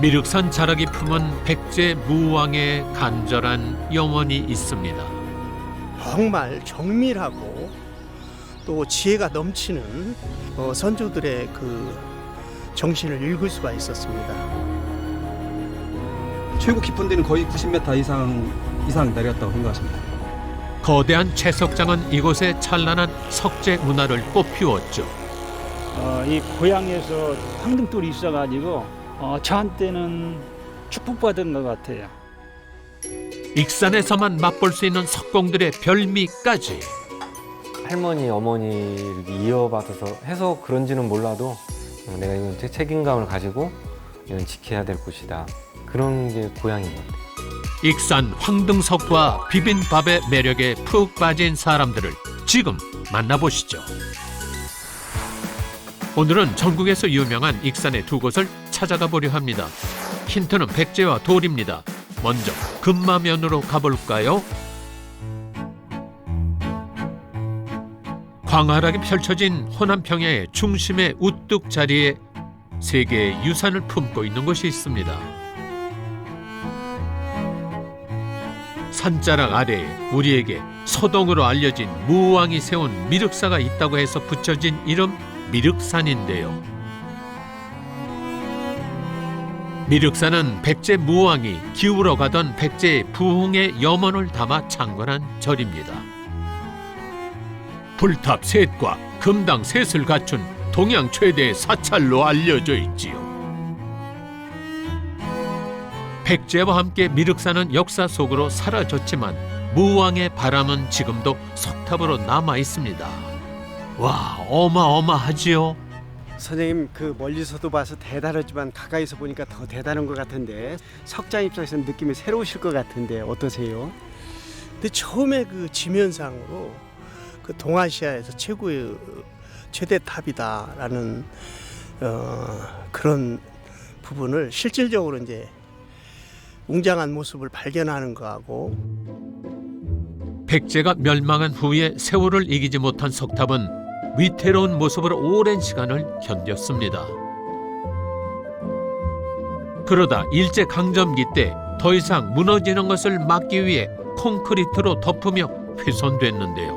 미륵산 자락이 품은 백제 무왕의 간절한 영혼이 있습니다. 정말 정밀하고 또 지혜가 넘치는 선조들의 그 정신을 읽을 수가 있었습니다. 최고 깊은 데는 거의 90m 이상 내렸다고 생각하십니다. 거대한 채석장은 이곳의 찬란한 석재 문화를 꽃피웠죠. 이 고향에서 황등돌이 있어가지고 저한테는 축복받은 것 같아요. 익산에서만 맛볼 수 있는 석공들의 별미까지. 할머니, 어머니를 이어받아서 해서 그런지는 몰라도 내가 이건 책임감을 가지고 이건 지켜야 될 곳이다. 그런 게 고향인 것 같아요. 익산 황등석과 비빔밥의 매력에 푹 빠진 사람들을 지금 만나보시죠. 오늘은 전국에서 유명한 익산의 두 곳을 찾아가 보려 합니다. 힌트는 백제와 돌입니다. 먼저 금마면으로 가볼까요? 광활하게 펼쳐진 호남평야의 중심의 우뚝 자리에 세계의 유산을 품고 있는 곳이 있습니다. 산자락 아래에 우리에게 서동으로 알려진 무왕이 세운 미륵사가 있다고 해서 붙여진 이름 미륵산인데요. 미륵산은 백제 무왕이 기우러 가던 백제의 부흥의 염원을 담아 창건한 절입니다. 불탑 셋과 금당 셋을 갖춘 동양 최대의 사찰로 알려져 있지요. 백제와 함께 미륵산은 역사 속으로 사라졌지만 무왕의 바람은 지금도 석탑으로 남아 있습니다. 와, 어마어마하지요. 선생님, 그 멀리서도 봐서 대단하지만 가까이서 보니까 더 대단한 것 같은데 석장 입장에서는 느낌이 새로우실 것 같은데 어떠세요? 근데 처음에 그 지면상으로 그 동아시아에서 최고의 최대 탑이다라는 그런 부분을 실질적으로 이제 웅장한 모습을 발견하는 거하고, 백제가 멸망한 후에 세월을 이기지 못한 석탑은 위태로운 모습으로 오랜 시간을 견뎠습니다. 그러다 일제강점기 때 더 이상 무너지는 것을 막기 위해 콘크리트로 덮으며 훼손됐는데요.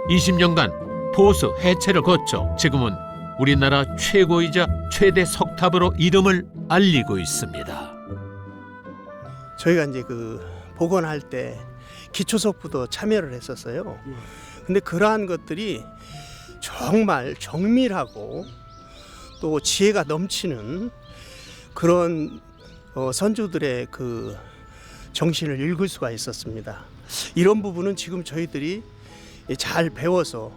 20년간 보수 해체를 거쳐 지금은 우리나라 최고이자 최대 석탑으로 이름을 알리고 있습니다. 저희가 이제 그 복원할 때 기초석부도 참여를 했었어요. 근데 그러한 것들이 정말 정밀하고 또 지혜가 넘치는 그런 선조들의 그 정신을 읽을 수가 있었습니다. 이런 부분은 지금 저희들이 잘 배워서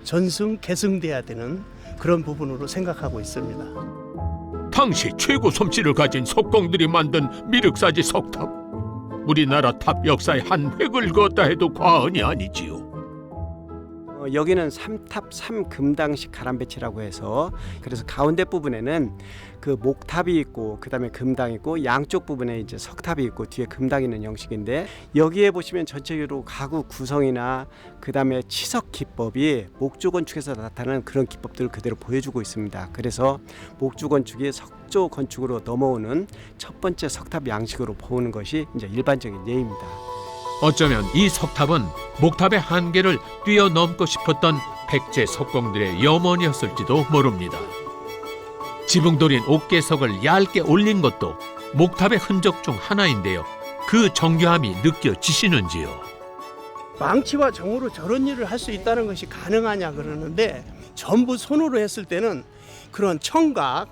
전승 계승돼야 되는 그런 부분으로 생각하고 있습니다. 당시 최고 솜씨를 가진 석공들이 만든 미륵사지 석탑. 우리나라 탑 역사의 한 획을 그었다 해도 과언이 아니지요. 여기는 삼탑 삼금당식 가람배치라고 해서, 그래서 가운데 부분에는 그 목탑이 있고 그다음에 금당이 있고 양쪽 부분에 이제 석탑이 있고 뒤에 금당이 있는 형식인데, 여기에 보시면 전체적으로 가구 구성이나 그다음에 치석 기법이 목조 건축에서 나타나는 그런 기법들을 그대로 보여주고 있습니다. 그래서 목조 건축이 석조 건축으로 넘어오는 첫 번째 석탑 양식으로 보는 것이 이제 일반적인 예입니다. 어쩌면 이 석탑은 목탑의 한계를 뛰어넘고 싶었던 백제 석공들의 염원이었을지도 모릅니다. 지붕돌인 옥계석을 얇게 올린 것도 목탑의 흔적 중 하나인데요. 그 정교함이 느껴지시는지요? 망치와 정으로 저런 일을 할 수 있다는 것이 가능하냐 그러는데, 전부 손으로 했을 때는 그런 청각,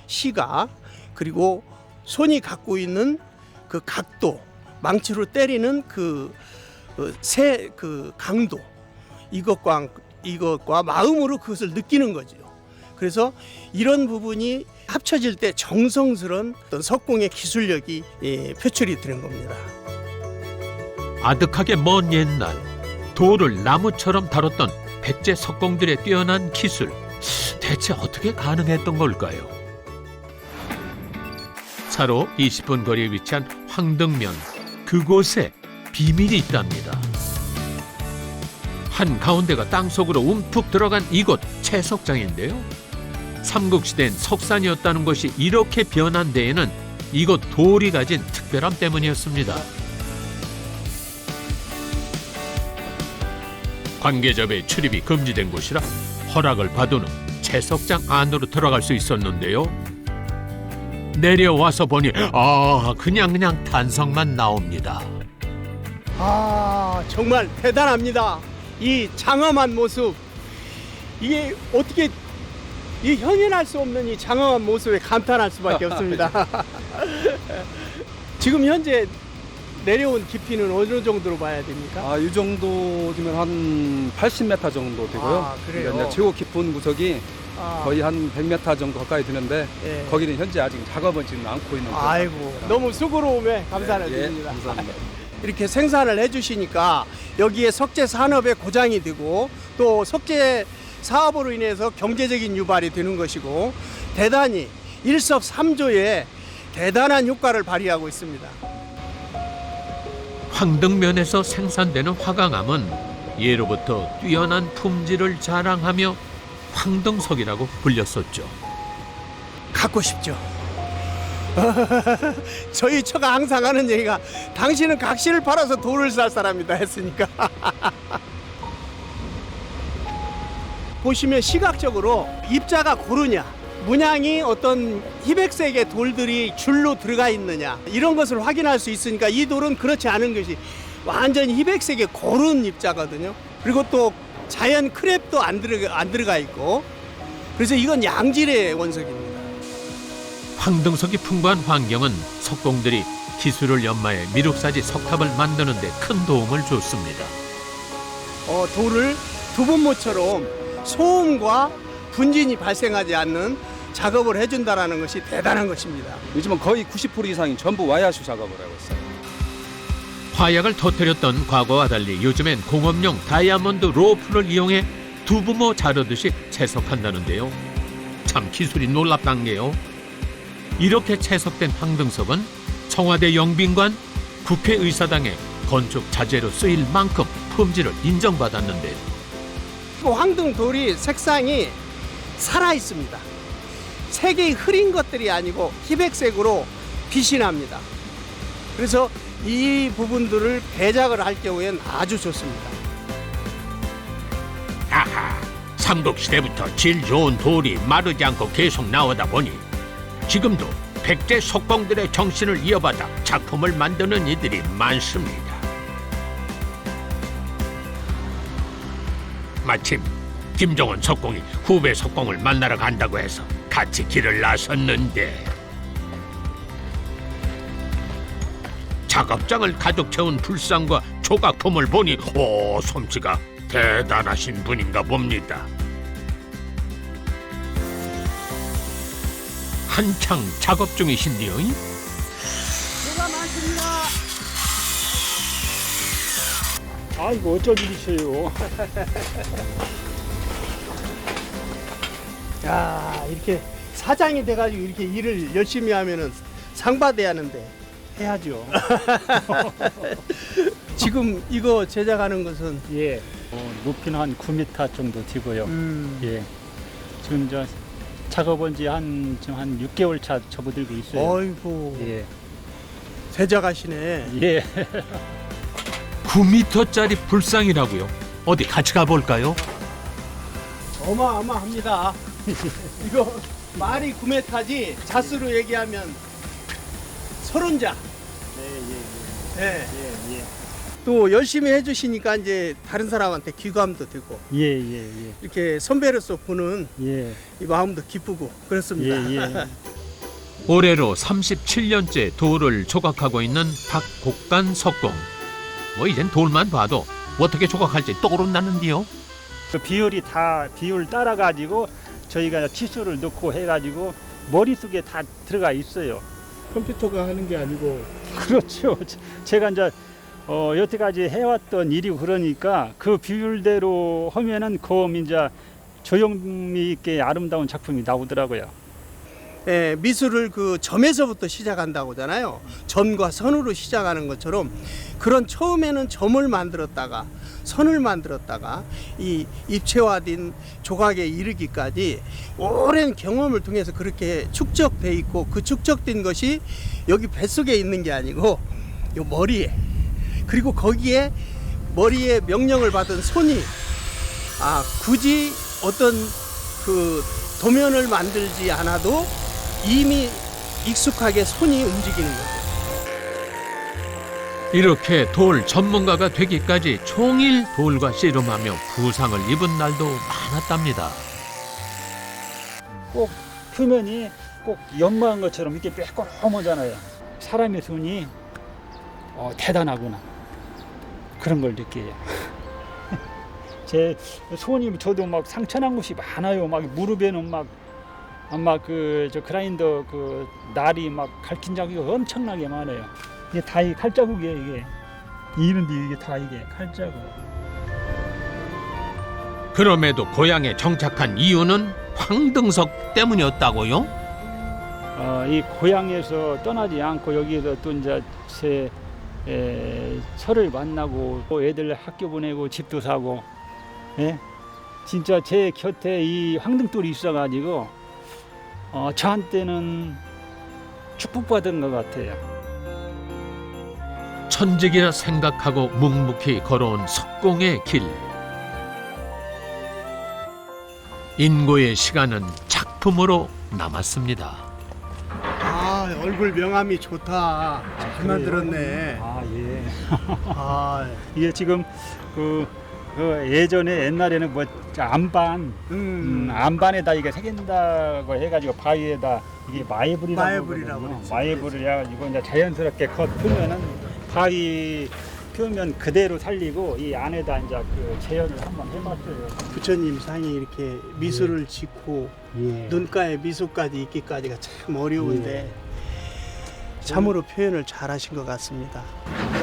시각, 그리고 손이 갖고 있는 그 각도, 망치로 때리는 그 강도, 이것과 마음으로 그것을 느끼는 거죠. 그래서 이런 부분이 합쳐질 때 정성스러운 어떤 석공의 기술력이 표출이 되는 겁니다. 아득하게 먼 옛날 돌을 나무처럼 다뤘던 백제 석공들의 뛰어난 기술, 대체 어떻게 가능했던 걸까요? 차로 20분 거리에 위치한 황등면, 그곳에 비밀이 있답니다. 한가운데가 땅속으로 움푹 들어간 이곳 채석장인데요. 삼국시대엔 석산이었다는 것이 이렇게 변한 데에는 이곳 돌이 가진 특별함 때문이었습니다. 관계자의 출입이 금지된 곳이라 허락을 받은 후 채석장 안으로 들어갈 수 있었는데요. 내려와서 보니 그냥 탄성만 나옵니다. 정말 대단합니다. 이 장엄한 모습, 이게 어떻게 이 현현할 수 없는 이 장엄한 모습에 감탄할 수밖에 없습니다. 지금 현재 내려온 깊이는 어느 정도로 봐야 됩니까? 이 정도면 한 80m 정도 되고요. 그래요? 이제 최고 깊은 구석이 거의 한 100m 정도 가까이 되는데 예. 거기는 현재 아직 작업은 지금 않고 있는 거예요. 아이고, 너무 수고로움에 감사를 드립니다. 감사합니다. 이렇게 생산을 해주시니까 여기에 석재 산업의 고장이 되고 또 석재 사업으로 인해서 경제적인 유발이 되는 것이고 대단히 일석삼조의 대단한 효과를 발휘하고 있습니다. 황등면에서 생산되는 화강암은 예로부터 뛰어난 품질을 자랑하며 황등석이라고 불렸었죠. 갖고 싶죠. 저희 처가 항상 하는 얘기가 당신은 각시를 팔아서 돌을 살 사람이다 했으니까. 보시면 시각적으로 입자가 고르냐, 문양이 어떤 희백색의 돌들이 줄로 들어가 있느냐 이런 것을 확인할 수 있으니까 이 돌은 그렇지 않은 것이 완전히 희백색의 고른 입자거든요. 그리고 또 자연 크랩도 안 들어가 있고 그래서 이건 양질의 원석입니다. 황등석이 풍부한 환경은 석공들이 기술을 연마해 미륵사지 석탑을 만드는 데 큰 도움을 줬습니다. 돌을 두분모처럼 소음과 분진이 발생하지 않는 작업을 해준다는 것이 대단한 것입니다. 요즘은 거의 90% 이상이 전부 와야슈 작업을 하고 있어요. 화약을 터뜨렸던 과거와 달리 요즘엔 공업용 다이아몬드 로프를 이용해 두부모 자르듯이 채석한다는데요. 참 기술이 놀랍단 게요. 이렇게 채석된 황등석은 청와대 영빈관, 국회의사당의 건축 자재로 쓰일 만큼 품질을 인정받았는데요. 황등돌이 색상이 살아 있습니다. 색이 흐린 것들이 아니고 희백색으로 빛이 납니다. 그래서 이 부분들을 배작을 할 경우에는 아주 좋습니다. 아하, 삼국시대부터 질 좋은 돌이 마르지 않고 계속 나오다 보니 지금도 백제 석공들의 정신을 이어받아 작품을 만드는 이들이 많습니다. 마침 김종원 석공이 후배 석공을 만나러 간다고 해서 같이 길을 나섰는데 작업장을 가득 채운 불상과 조각품을 보니 솜씨가 대단하신 분인가 봅니다. 한창 작업 중이신데요. 수고가 많습니다. 아이고 어쩔 일이세요. 야, 이렇게 사장이 돼가지고 이렇게 일을 열심히 하면은 상 받아야 하는데 해야죠. 지금 이거 제작하는 것은 예. 높이는 한 9m 정도 되고요. 예. 지금 저 작업은 지금 한 6개월 차 접어들고 있어요. 어이구, 예. 제작하시네. 예. 9m짜리 불상이라고요? 어디 같이 가볼까요? 어마어마합니다. 이거 말이 9m지 자수로 얘기하면 30자. 네. 또 열심히 해주시니까 이제 다른 사람한테 귀감도 되고 예. 이렇게 선배로서 보는 예. 이 마음도 기쁘고 그렇습니다. 예. 올해로 37년째 돌을 조각하고 있는 박곡간 석공. 이젠 돌만 봐도 어떻게 조각할지 떠오른다는데요. 그 비율이 다 비율 따라 가지고 저희가 치수를 넣고 해가지고 머릿속에 다 들어가 있어요. 컴퓨터가 하는 게 아니고. 그렇죠. 제가 이제 여태까지 해왔던 일이 그러니까 그 비율대로 하면은 이제 조형미 있게 아름다운 작품이 나오더라고요. 예, 미술을 그 점에서부터 시작한다고 하잖아요. 점과 선으로 시작하는 것처럼 그런 처음에는 점을 만들었다가 선을 만들었다가 이 입체화된 조각에 이르기까지 오랜 경험을 통해서 그렇게 축적돼 있고, 그 축적된 것이 여기 뱃속에 있는 게 아니고 요 머리에, 그리고 거기에 머리에 명령을 받은 손이 굳이 어떤 그 도면을 만들지 않아도 이미 익숙하게 손이 움직이는 거죠. 이렇게 돌 전문가가 되기까지 종일 돌과 씨름하며 부상을 입은 날도 많았답니다. 꼭 표면이 꼭 연마한 것처럼 이렇게 매끄러하잖아요. 사람의 손이 대단하구나, 그런 걸 느껴요. 제 손이 저도 막 상처난 곳이 많아요. 막 무릎에는 막 아마 저 그라인더 그 날이 막 갈킨 자국이 엄청나게 많아요. 이게 다 이 칼자국이에요. 이게 이게 다 이게 칼자국. 그럼에도 고향에 정착한 이유는 황등석 때문이었다고요? 이 고향에서 떠나지 않고 여기에서 또 이제 제 설을 만나고 또 애들 학교 보내고 집도 사고, 예? 진짜 제 곁에 이 황등돌이 있어가지고 저한테는 축복받은 것 같아요. 천직이라 생각하고 묵묵히 걸어온 석공의 길. 인고의 시간은 작품으로 남았습니다. 얼굴 명암이 좋다. 잘 만들었네. 예. 이게 지금 그 예전에 옛날에는 뭐 안반, 안반에다 이게 새긴다고 해가지고 바위에다 이게 마애불이라고 그러죠. 마애불을 해가지고 이제 자연스럽게 표면은 바위 표면 그대로 살리고 이 안에다 이제 그 재현을 한번 해봤어요. 부처님 상이 이렇게 미소를 짓고 눈가에 미소까지 있기까지가 참 어려운데 참으로 표현을 잘하신 것 같습니다.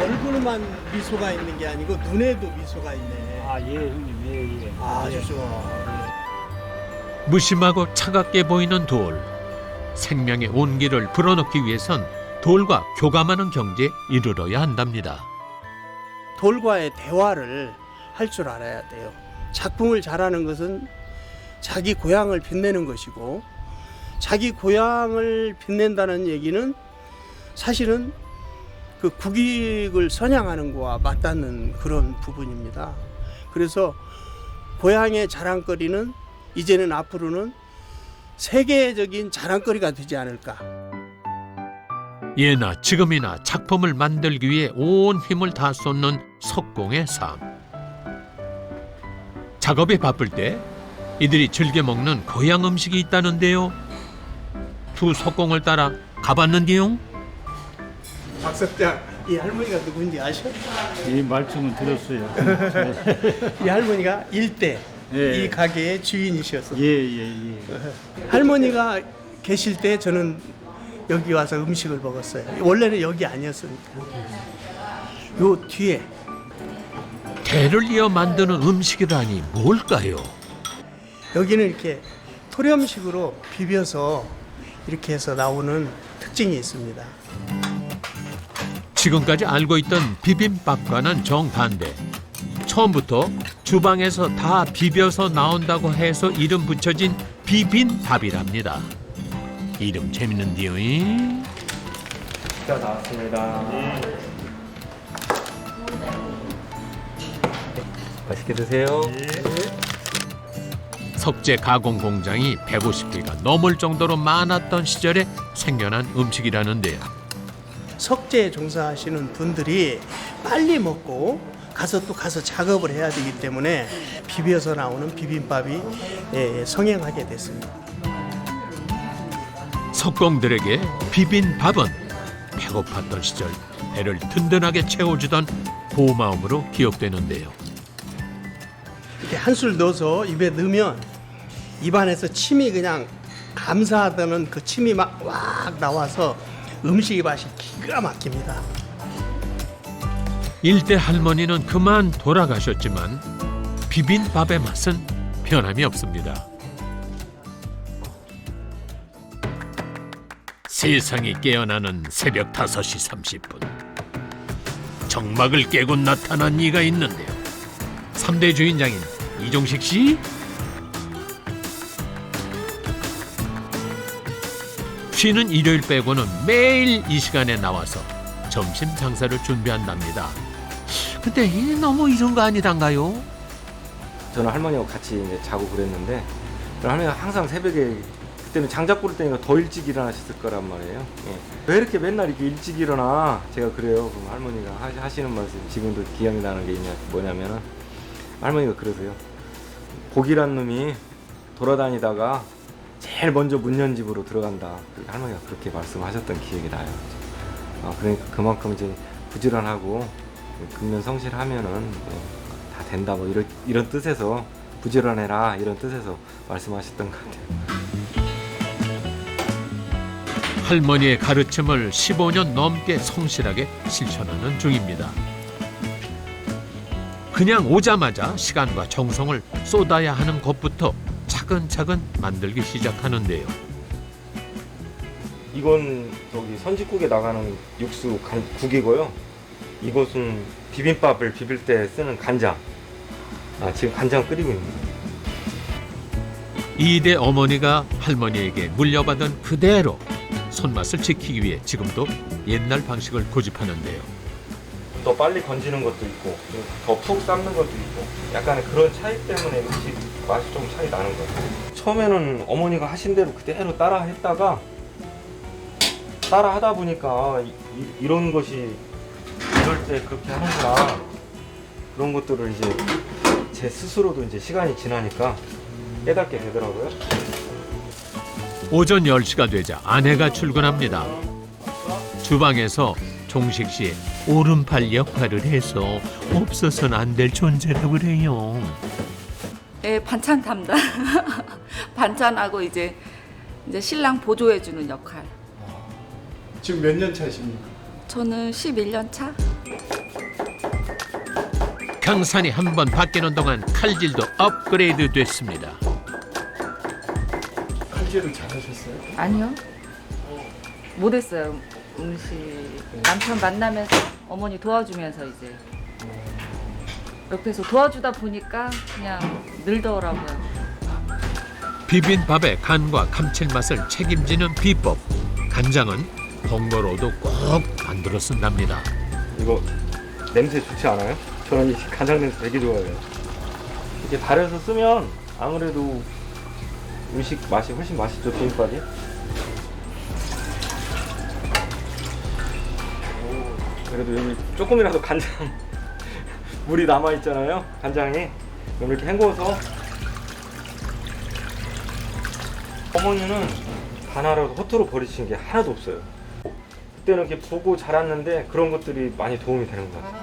얼굴만 미소가 있는 게 아니고 눈에도 미소가 있네. 예, 형님, 예. 아주 좋아. 무심하고 차갑게 보이는 돌. 생명의 온기를 불어넣기 위해선 돌과 교감하는 경지에 이르러야 한답니다. 돌과의 대화를 할 줄 알아야 돼요. 작품을 잘하는 것은 자기 고향을 빛내는 것이고, 자기 고향을 빛낸다는 얘기는 사실은 그 국익을 선양하는 거와 맞닿는 그런 부분입니다. 그래서 고향의 자랑거리는 이제는 앞으로는 세계적인 자랑거리가 되지 않을까. 예나 지금이나 작품을 만들기 위해 온 힘을 다 쏟는 석공의 삶. 작업에 바쁠 때 이들이 즐겨 먹는 고향 음식이 있다는데요. 두 석공을 따라 가봤는데요. 박 석장, 이 할머니가 누군지 아셔? 이 말씀은 들었어요. 이 할머니가 일대 예. 이 가게의 주인이셨어요. 예. 할머니가 계실 때 저는 여기 와서 음식을 먹었어요. 원래는 여기 아니었으니까. 요 뒤에 대를 이어 만드는 음식이라니 뭘까요? 여기는 이렇게 토렴식으로 비벼서 이렇게 해서 나오는 특징이 있습니다. 지금까지 알고 있던 비빔밥과는 정반대. 처음부터 주방에서 다 비벼서 나온다고 해서 이름 붙여진 비빔밥이랍니다. 이름 재밌는데요. 자, 나왔습니다. 맛있게 드세요. 석재 가공 공장이 150개가 넘을 정도로 많았던 시절에 생겨난 음식이라는데요. 석재에 종사하시는 분들이 빨리 먹고 가서 작업을 해야 되기 때문에 비벼서 나오는 비빔밥이 성행하게 됐습니다. 석공들에게 비빔밥은 배고팠던 시절 배를 든든하게 채워주던 고마움으로 기억되는데요. 이렇게 한술 넣어서 입에 넣으면 입안에서 침이 그냥 감사하다는 그 침이 막 왁 나와서 음식의 맛이 기가 막힙니다. 일대 할머니는 그만 돌아가셨지만 비빔밥의 맛은 변함이 없습니다. 세상이 깨어나는 새벽 5시 30분. 정막을 깨고 나타난 이가 있는데요. 3대 주인장인 이종식 씨. 쉬는 일요일 빼고는 매일 이 시간에 나와서 점심 장사를 준비한답니다. 근데 이 너무 이런 거 아니단가요? 저는 할머니하고 같이 이제 자고 그랬는데 할머니가 항상 새벽에 그때는 장작불을 때니까 더 일찍 일어나셨을 거란 말이에요. 예. 왜 이렇게 맨날 이렇게 일찍 일어나? 제가 그래요. 그럼 할머니가 하시는 말씀 지금도 기억이 나는 게 뭐냐면은 할머니가 그러세요. 복이란 놈이 돌아다니다가 제일 먼저 문 연 집으로 들어간다. 할머니가 그렇게 말씀하셨던 기억이 나요. 그러니까 그만큼 이제 부지런하고 근면성실하면은 다 된다. 뭐 이런 뜻에서 부지런해라 이런 뜻에서 말씀하셨던 것 같아요. 할머니의 가르침을 15년 넘게 성실하게 실천하는 중입니다. 그냥 오자마자 시간과 정성을 쏟아야 하는 것부터 차근차근 만들기 시작하는데요. 이건 저기 선지국에 나가는 육수 국이고요. 이것은 비빔밥을 비빌 때 쓰는 간장. 지금 간장 끓이고 있습니다. 이대 어머니가 할머니에게 물려받은 그대로 손맛을 지키기 위해 지금도 옛날 방식을 고집하는데요. 더 빨리 건지는 것도 있고 더 푹 삶는 것도 있고 약간의 그런 차이 때문에 음식 맛이 좀 차이 나는 것 같아요. 처음에는 어머니가 하신 대로 그대로 따라 했다가 따라 하다 보니까 이런 것이 이럴 때 그렇게 하는구나 그런 것들을 이제 제 스스로도 이제 시간이 지나니까 깨닫게 되더라고요. 오전 10시가 되자 아내가 출근합니다. 주방에서 종식 씨의 오른팔 역할을 해서 없어서는 안 될 존재라고 그래요. 네, 반찬 담당. 반찬하고 이제 신랑 보조해주는 역할. 지금 몇 년 차십니까? 저는 11년 차. 강산이 한 번 바뀌는 동안 칼질도 업그레이드 됐습니다. 칼질을 잘하셨어요? 아니요. 못했어요. 음식. 남편 만나면서 어머니 도와주면서 이제 옆에서 도와주다 보니까 그냥 늘더라고요. 비빔밥의 간과 감칠맛을 책임지는 비법. 간장은 번거로워도 꼭 만들어 쓴답니다. 이거 냄새 좋지 않아요? 저는 이 간장 냄새 되게 좋아해요. 이렇게 달여서 쓰면 아무래도 음식 맛이 훨씬 맛있죠, 비빔밥이. 그래도 여기 조금이라도 간장 물이 남아 있잖아요, 간장이. 그럼 이렇게 헹궈서 어머니는 하나라도 허투루 버리시는 게 하나도 없어요. 그때는 이렇게 보고 자랐는데 그런 것들이 많이 도움이 되는 것 같아요.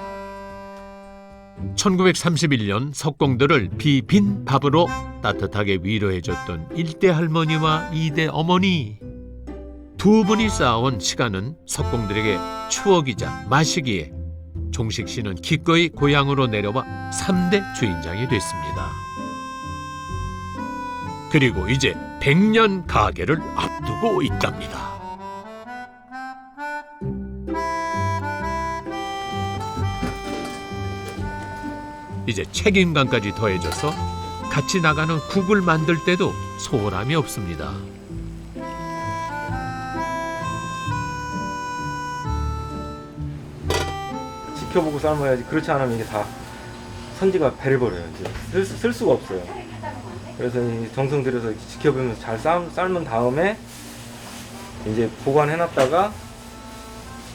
1931년 석공들을 비빔밥으로 따뜻하게 위로해줬던 1대 할머니와 2대 어머니. 두 분이 쌓아온 시간은 석공들에게 추억이자 맛이기에 종식 씨는 기꺼이 고향으로 내려와 3대 주인장이 됐습니다. 그리고 이제 100년 가게를 앞두고 있답니다. 이제 책임감까지 더해져서 같이 나가는 국을 만들 때도 소홀함이 없습니다. 지켜보고 삶아야지. 그렇지 않으면 이게 다 선지가 배를 버려요. 이제 쓸 수가 없어요. 그래서 이 정성 들여서 지켜보면서 잘 삶은 다음에 이제 보관해놨다가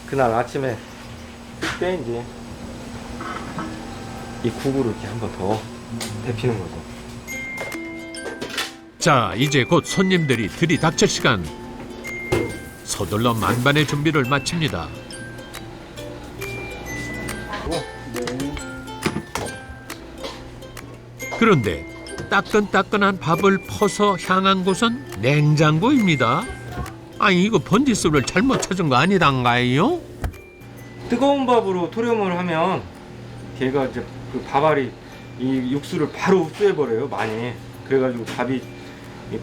그날 아침에 그때 이제 이 국으로 이렇게 한 번 더 데피는 거죠. 자, 이제 곧 손님들이 들이닥칠 시간. 서둘러 만반의 준비를 마칩니다. 그런데 따끈따끈한 밥을 퍼서 향한 곳은 냉장고입니다. 아니, 이거 번지수를 잘못 찾은 거 아니란가요? 뜨거운 밥으로 토렴을 하면 걔가 이제 그 밥알이 이 육수를 바로 흡수해버려요, 많이. 그래가지고 밥이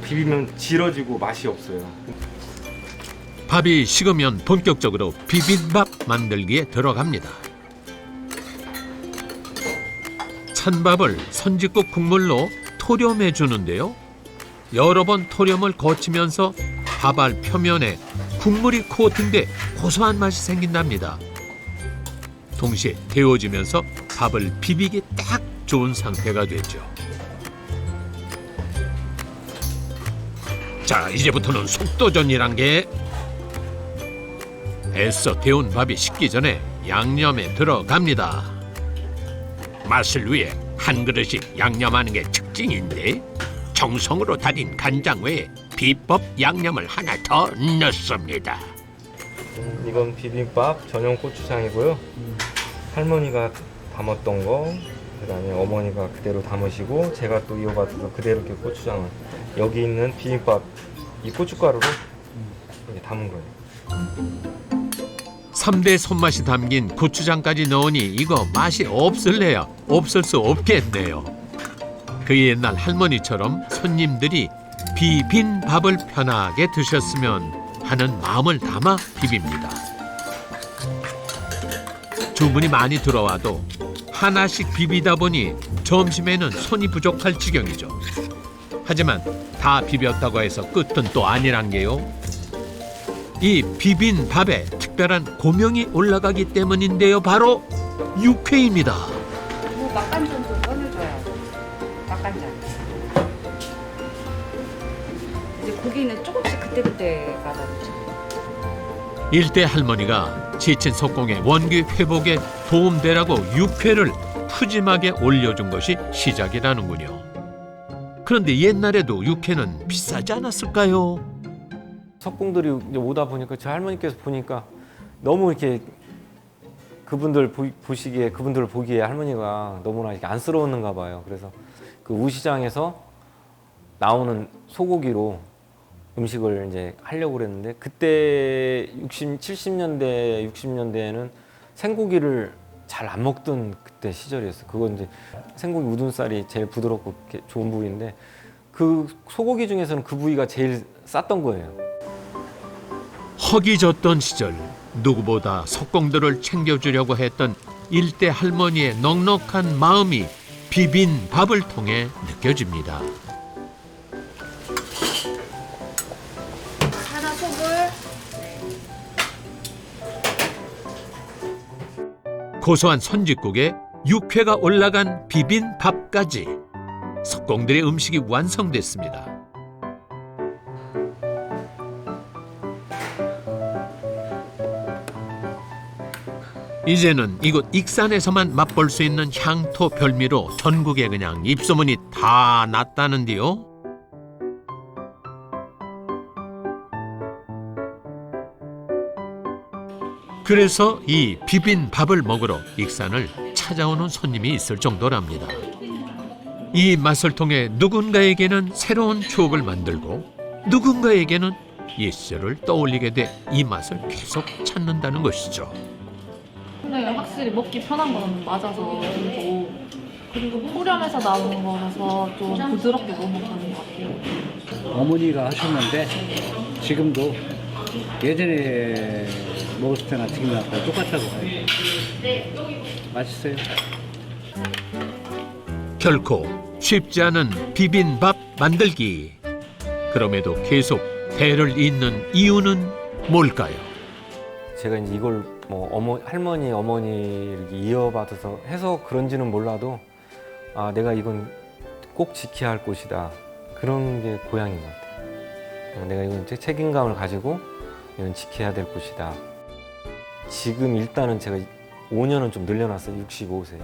비비면 질어지고 맛이 없어요. 밥이 식으면 본격적으로 비빔밥 만들기에 들어갑니다. 찬밥을 선짓국 국물로 토렴해 주는데요. 여러 번 토렴을 거치면서 밥알 표면에 국물이 코팅돼 고소한 맛이 생긴답니다. 동시에 데워지면서 밥을 비비기 딱 좋은 상태가 되죠. 자, 이제부터는 속도전이란 게 애써 데운 밥이 식기 전에 양념에 들어갑니다. 맛을 위해 한 그릇씩 양념하는 게 특징인데 정성으로 다진 간장 외에 비법 양념을 하나 더 넣습니다. 이건 비빔밥 전용 고추장이고요. 할머니가 담았던 거, 그다음에 어머니가 그대로 담으시고 제가 또 이어받아서 그대로 이렇게 고추장을 여기 있는 비빔밥 이 고춧가루로 이렇게 담은 거예요. 3대 손맛이 담긴 고추장까지 넣으니 이거 맛이 없을래야 없을 수 없겠네요. 그 옛날 할머니처럼 손님들이 비빈 밥을 편하게 드셨으면 하는 마음을 담아 비빕니다. 주문이 많이 들어와도 하나씩 비비다 보니 점심에는 손이 부족할 지경이죠. 하지만 다 비볐다고 해서 끝은 또 아니란 게요. 이 비빈 밥에 특별한 고명이 올라가기 때문인데요. 바로 육회입니다. 뭐 맛간장 좀 꺼내줘요. 맛간장. 이제 고기는 조금씩 그때그때마다 넣죠. 일대 할머니가 지친 속공의 원기 회복에 도움되라고 육회를 푸짐하게 올려준 것이 시작이라는군요. 그런데 옛날에도 육회는 비싸지 않았을까요? 석공들이 이제 오다 보니까 제 할머니께서 보니까 너무 이렇게 그분들 보시기에 그분들을 보기에 할머니가 너무나 이렇게 안쓰러웠는가 봐요. 그래서 그 우시장에서 나오는 소고기로 음식을 이제 하려고 그랬는데 그때 70년대 60년대에는 생고기를 잘 안 먹던 그때 시절이었어요. 그건 이제 생고기 우둔살이 제일 부드럽고 좋은 부위인데 그 소고기 중에서는 그 부위가 제일 쌌던 거예요. 허기졌던 시절 누구보다 석공들을 챙겨주려고 했던 일대 할머니의 넉넉한 마음이 비빈 밥을 통해 느껴집니다. 하나 속을. 고소한 선짓국에 육회가 올라간 비빈 밥까지 석공들의 음식이 완성됐습니다. 이제는 이곳 익산에서만 맛볼 수 있는 향토 별미로 전국에 그냥 입소문이 다 났다는데요. 그래서 이 비빈 밥을 먹으러 익산을 찾아오는 손님이 있을 정도랍니다. 이 맛을 통해 누군가에게는 새로운 추억을 만들고 누군가에게는 옛시절을 떠올리게 돼 이 맛을 계속 찾는다는 것이죠. 근데 확실히 먹기 편한 건 맞아서 그리고 토렴해서 나오는 거라서 좀 부드럽게 넘어가는 것 같아요. 어머니가 하셨는데 지금도 예전에 먹었을 때나 지금 나랑 똑같다고 봐요. 맛있어요. 결코 쉽지 않은 비빈밥 만들기. 그럼에도 계속 대를 잇는 이유는 뭘까요? 제가 이제 이걸 뭐 할머니, 어머니 이렇게 이어받아서 해서 그런지는 몰라도 아 내가 이건 꼭 지켜야 할 곳이다. 그런 게 고향인 것 같아요. 내가 이건 책임감을 가지고 이건 지켜야 될 곳이다. 지금 일단은 제가 5년은 좀 늘려놨어요. 65세.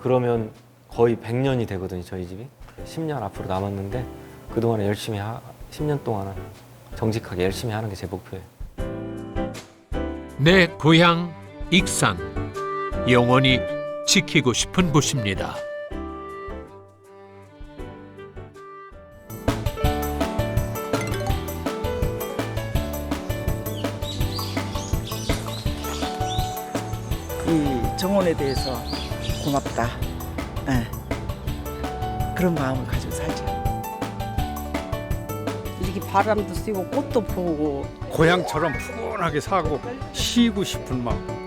그러면 거의 100년이 되거든요. 저희 집이. 10년 앞으로 남았는데 그동안에 열심히 10년 동안은 정직하게 열심히 하는 게 제 목표예요. 내 고향 익산, 영원히 지키고 싶은 곳입니다. 이 정원에 대해서 고맙다. 그런 마음을 가지고 살죠. 이렇게 바람도 쐬고 꽃도 보고 고향처럼 푸근하게 사고 쉬고 싶은 마음.